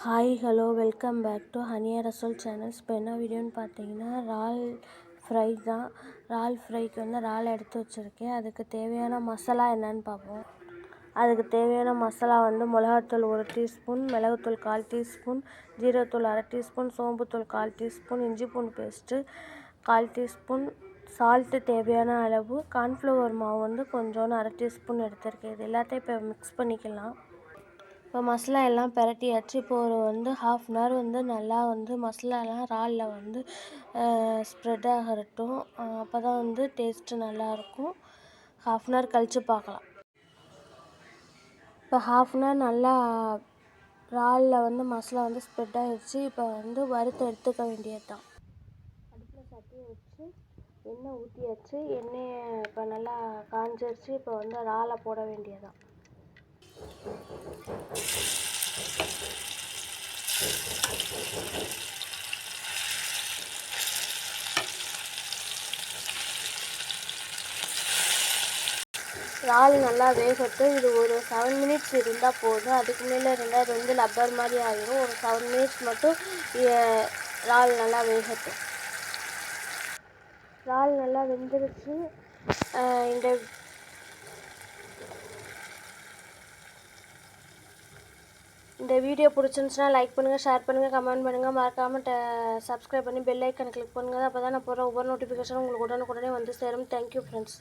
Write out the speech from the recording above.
Hi hello welcome back to Haniya Rasool channels. இப்போ என்ன வீடியோன்னு பார்த்தீங்கன்னா இறால் ஃப்ரை தான். இறால் ஃப்ரைக்கு வந்து இறால் எடுத்து வச்சுருக்கேன். அதுக்கு தேவையான மசாலா என்னன்னு பார்ப்போம். அதுக்கு தேவையான மசாலா வந்து மிளகாத்தூள் 1 டீஸ்பூன், மிளகுத்தூள் 1/4 டீஸ்பூன், ஜீரகத்தூள் 1/2 டீஸ்பூன், சோம்புத்தூள் 1/4 டீஸ்பூன், இஞ்சி பூண்டு பேஸ்ட்டு 1/4 டீஸ்பூன், சால்ட்டு தேவையான அளவு, கார்ன்ஃப்ளவர் மாவு வந்து கொஞ்சோன்னு 1/2 டீஸ்பூன் எடுத்திருக்கேன். இது எல்லாத்தையும் இப்போ மிக்ஸ் பண்ணிக்கலாம். இப்போ மசாலா எல்லாம் பிரட்டியாச்சு. இப்போ ஒரு 1/2 அன் ஹவர் வந்து நல்லா மசாலாலாம் இறாலில் ஸ்ப்ரெட் ஆகட்டும். அப்போ தான் டேஸ்ட்டு நல்லாயிருக்கும். 1/2 அன் ஹவர் கழித்து பார்க்கலாம். இப்போ 1/2 அன் ஹவர் நல்லா இறாலில் மசாலா ஸ்ப்ரெட் ஆகிடுச்சு. இப்போ வறுத்து எடுத்துக்க வேண்டியது தான். அடுப்பில் சட்டியை வச்சு எண்ணெய் ஊற்றியாச்சு. எண்ணெயை இப்போ நல்லா காஞ்சிருச்சு. இப்போ இறாலை போட வேண்டியதான். இறால் நல்லா வேகட்டும். இது ஒரு 7 மினிட்ஸ் இருந்தால் போதும். அதுக்கு மேலே இருந்தால் இது லப்பர் மாதிரி ஆகிடும். ஒரு 7 மினிட்ஸ் மட்டும் இறால் நல்லா வேகட்டும். இறால் நல்லா வெந்துருச்சு. இந்த வீடியோ பிடிச்சிருந்துச்சுன்னா லைக் பண்ணுங்கள், ஷேர் பண்ணுங்கள், கமெண்ட் பண்ணுங்கள். மறக்காமல் சப்ஸ்கிரைப் பண்ணி பெல் ஐக்கனை கிளிக் பண்ணுங்கள். அப்போ தான் நான் போகிற ஒவ்வொரு நோட்டிஃபிகேஷனும் உங்களுக்கு உடனுக்குடனே வந்து சேரும். Thank you friends.